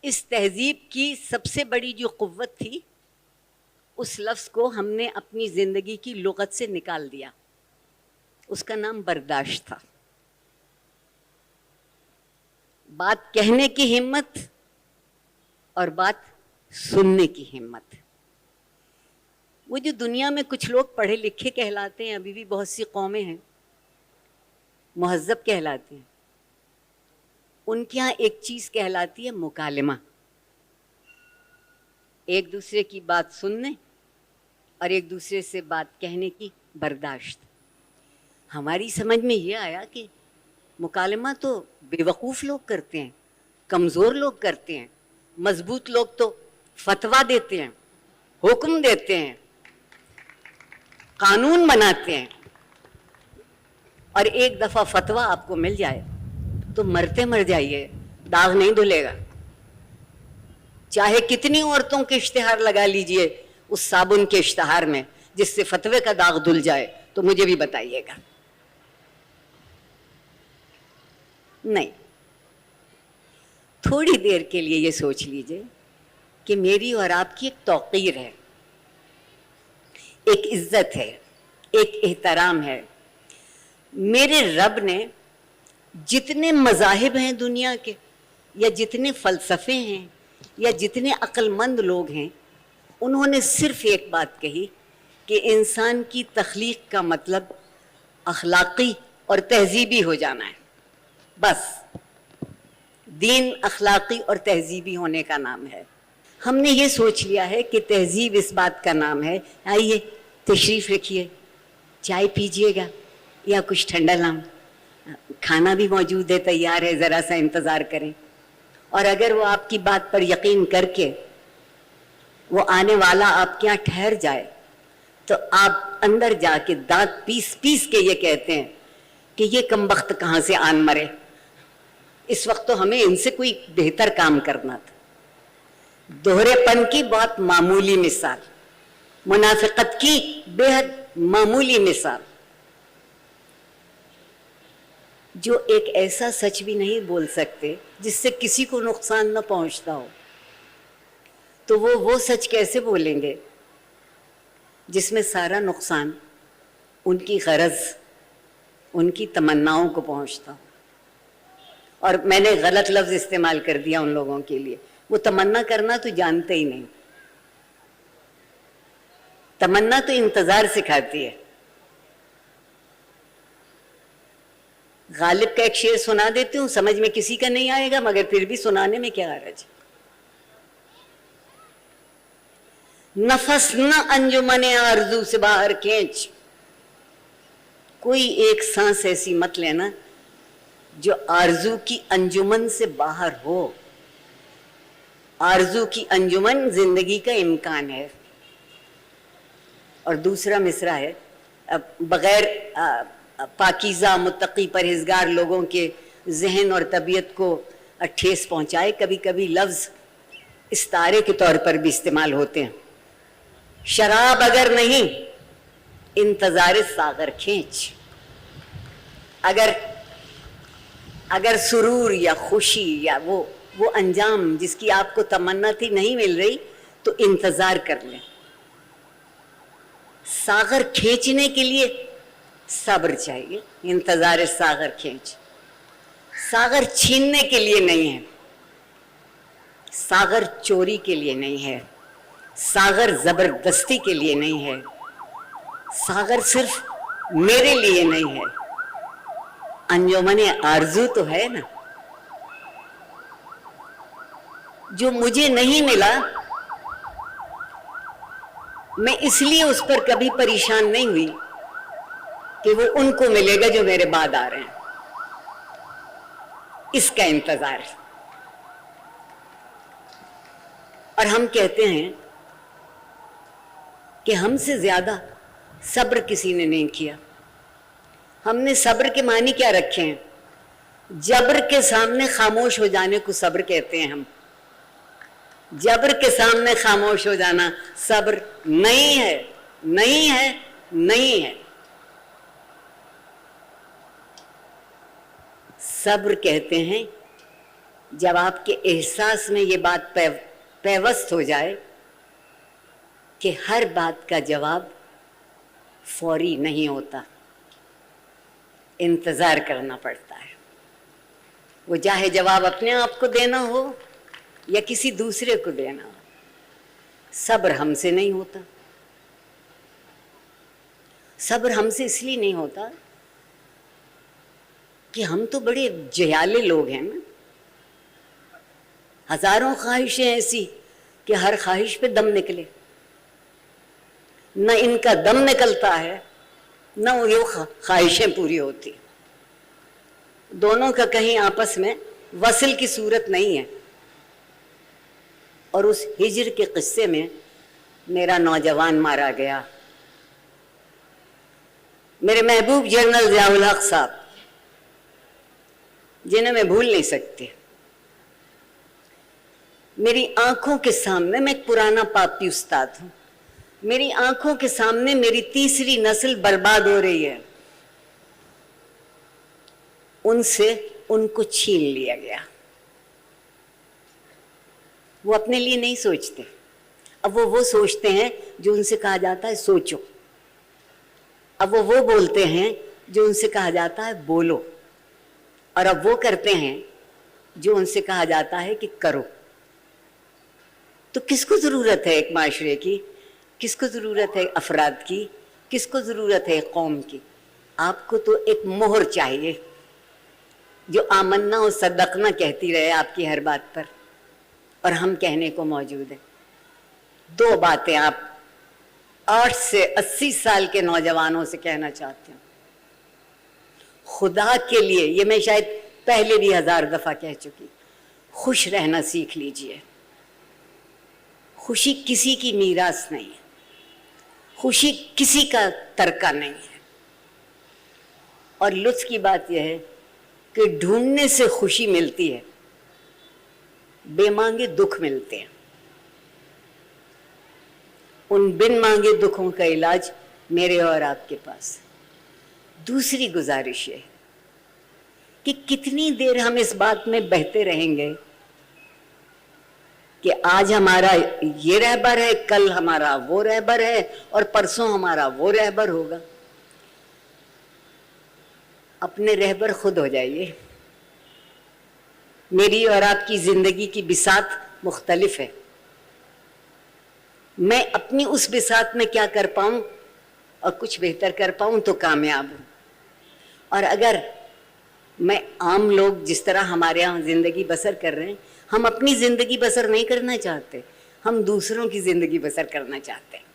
اس تہذیب کی سب سے بڑی جو قوت تھی، اس لفظ کو ہم نے اپنی زندگی کی لغت سے نکال دیا. اس کا نام برداشت تھا. بات کہنے کی ہمت اور بات سننے کی ہمت. وہ جو دنیا میں کچھ لوگ پڑھے لکھے کہلاتے ہیں، ابھی بھی بہت سی قومیں ہیں مہذب کہلاتے ہیں، ان کے یہاں ایک چیز کہلاتی ہے مکالمہ. ایک دوسرے کی بات سننے اور ایک دوسرے سے بات کہنے کی برداشت. ہماری سمجھ میں یہ آیا کہ مکالمہ تو بے وقوف لوگ کرتے ہیں، کمزور لوگ کرتے ہیں، مضبوط لوگ تو فتویٰ دیتے ہیں، حکم دیتے ہیں، قانون بناتے ہیں، اور ایک دفعہ فتویٰ آپ کو مل جائے تو مرتے مر جائیے، داغ نہیں دھلے گا. چاہے کتنی عورتوں کے اشتہار لگا لیجئے اس صابن کے اشتہار میں، جس سے فتوے کا داغ دھل جائے تو مجھے بھی بتائیے گا. نہیں، تھوڑی دیر کے لیے یہ سوچ لیجئے کہ میری اور آپ کی ایک توقیر ہے، ایک عزت ہے، ایک احترام ہے. میرے رب نے جتنے مذاہب ہیں دنیا کے، یا جتنے فلسفے ہیں، یا جتنے عقل مند لوگ ہیں، انہوں نے صرف ایک بات کہی کہ انسان کی تخلیق کا مطلب اخلاقی اور تہذیبی ہو جانا ہے. بس دین اخلاقی اور تہذیبی ہونے کا نام ہے. ہم نے یہ سوچ لیا ہے کہ تہذیب اس بات کا نام ہے. آئیے تشریف رکھیے، چائے پیجیے گا یا کچھ ٹھنڈا لام، کھانا بھی موجود ہے، تیار ہے، ذرا سا انتظار کریں. اور اگر وہ آپ کی بات پر یقین کر کے وہ آنے والا آپ کے یہاں ٹھہر جائے تو آپ اندر جا کے دانت پیس پیس کے یہ کہتے ہیں کہ یہ کمبخت کہاں سے آن مرے، اس وقت تو ہمیں ان سے کوئی بہتر کام کرنا تھا. دوہرے پن کی بہت معمولی مثال، منافقت کی بے حد معمولی مثال. جو ایک ایسا سچ بھی نہیں بول سکتے جس سے کسی کو نقصان نہ پہنچتا ہو، تو وہ سچ کیسے بولیں گے جس میں سارا نقصان ان کی غرض، ان کی تمناؤں کو پہنچتا ہو. اور میں نے غلط لفظ استعمال کر دیا ان لوگوں کے لیے. وہ تمنا کرنا تو جانتے ہی نہیں. تمنا تو انتظار سکھاتی ہے. غالب کا ایک شعر سنا دیتی ہوں، سمجھ میں کسی کا نہیں آئے گا مگر پھر بھی سنانے میں کیا حرج. نفس نہ انجمن آرزو سے باہر کھینچ. کوئی ایک سانس ایسی مت لینا جو آرزو کی انجمن سے باہر ہو. آرزو کی انجمن زندگی کا امکان ہے. اور دوسرا مصرع ہے، بغیر پاکیزہ متقی پرہیزگار لوگوں کے ذہن اور طبیعت کو ٹھیس پہنچائے. کبھی کبھی لفظ استعارے کے طور پر بھی استعمال ہوتے ہیں. شراب اگر نہیں انتظار ساغر کھینچ. اگر سرور یا خوشی یا وہ انجام جس کی آپ کو تمنا تھی نہیں مل رہی تو انتظار کر لیں. ساغر کھینچنے کے لیے صبر چاہیے. انتظار ساغر کھینچ. ساغر چھیننے کے لیے نہیں ہے، ساغر چوری کے لیے نہیں ہے، ساغر زبردستی کے لیے نہیں ہے، ساغر صرف میرے لیے نہیں ہے. انجمن آرزو تو ہے نا. جو مجھے نہیں ملا میں اس لیے اس پر کبھی پریشان نہیں ہوئی کہ وہ ان کو ملے گا جو میرے بعد آ رہے ہیں. اس کا انتظار. اور ہم کہتے ہیں کہ ہم سے زیادہ صبر کسی نے نہیں کیا. ہم نے صبر کے معنی کیا رکھے ہیں؟ جبر کے سامنے خاموش ہو جانے کو صبر کہتے ہیں. ہم جبر کے سامنے خاموش ہو جانا صبر نہیں ہے، نہیں ہے، نہیں ہے. صبر کہتے ہیں جب آپ کے احساس میں یہ بات پیوست ہو جائے کہ ہر بات کا جواب فوری نہیں ہوتا، انتظار کرنا پڑتا ہے، وہ چاہے جواب اپنے آپ کو دینا ہو یا کسی دوسرے کو دینا ہو۔ صبر ہم سے نہیں ہوتا۔ صبر ہم سے اس لیے نہیں ہوتا کہ ہم تو بڑے جیالے لوگ ہیں نا، ہزاروں خواہشیں ایسی کہ ہر خواہش پہ دم نکلے، نہ ان کا دم نکلتا ہے نہ وہ خواہشیں پوری ہوتی، دونوں کا کہیں آپس میں وصل کی صورت نہیں ہے۔ اور اس ہجر کے قصے میں میرا نوجوان مارا گیا، میرے محبوب جنرل ضیاء الحق صاحب، جنہیں میں بھول نہیں سکتی۔ میری آنکھوں کے سامنے، میں ایک پرانا پاپی استاد ہوں، میری آنکھوں کے سامنے میری تیسری نسل برباد ہو رہی ہے، ان سے ان کو چھین لیا گیا۔ وہ اپنے لیے نہیں سوچتے، اب وہ سوچتے ہیں جو ان سے کہا جاتا ہے سوچو، اب وہ بولتے ہیں جو ان سے کہا جاتا ہے بولو، اور اب وہ کرتے ہیں جو ان سے کہا جاتا ہے کہ کرو۔ تو کس کو ضرورت ہے ایک معاشرے کی، کس کو ضرورت ہے افراد کی، کس کو ضرورت ہے قوم کی؟ آپ کو تو ایک مہر چاہیے جو آمنا و صدقنا کہتی رہے آپ کی ہر بات پر، اور ہم کہنے کو موجود ہیں۔ دو باتیں آپ 8 سے 80 سال کے نوجوانوں سے کہنا چاہتے ہیں۔ خدا کے لیے، یہ میں شاید پہلے بھی 1000 دفعہ کہہ چکی، خوش رہنا سیکھ لیجئے۔ خوشی کسی کی میراث نہیں ہے، خوشی کسی کا ترکہ نہیں ہے۔ اور لطف کی بات یہ ہے کہ ڈھونڈنے سے خوشی ملتی ہے، بے مانگے دکھ ملتے ہیں۔ ان بن مانگے دکھوں کا علاج میرے اور آپ کے پاس۔ دوسری گزارش ہے کہ کتنی دیر ہم اس بات میں بہتے رہیں گے کہ آج ہمارا یہ رہبر ہے، کل ہمارا وہ رہبر ہے، اور پرسوں ہمارا وہ رہبر ہوگا۔ اپنے رہبر خود ہو جائیے۔ میری اور آپ کی زندگی کی بساط مختلف ہے، میں اپنی اس بساط میں کیا کر پاؤں اور کچھ بہتر کر پاؤں تو کامیاب ہوں۔ اور اگر میں عام لوگ جس طرح ہمارے یہاں زندگی بسر کر رہے ہیں، ہم اپنی زندگی بسر نہیں کرنا چاہتے، ہم دوسروں کی زندگی بسر کرنا چاہتے ہیں۔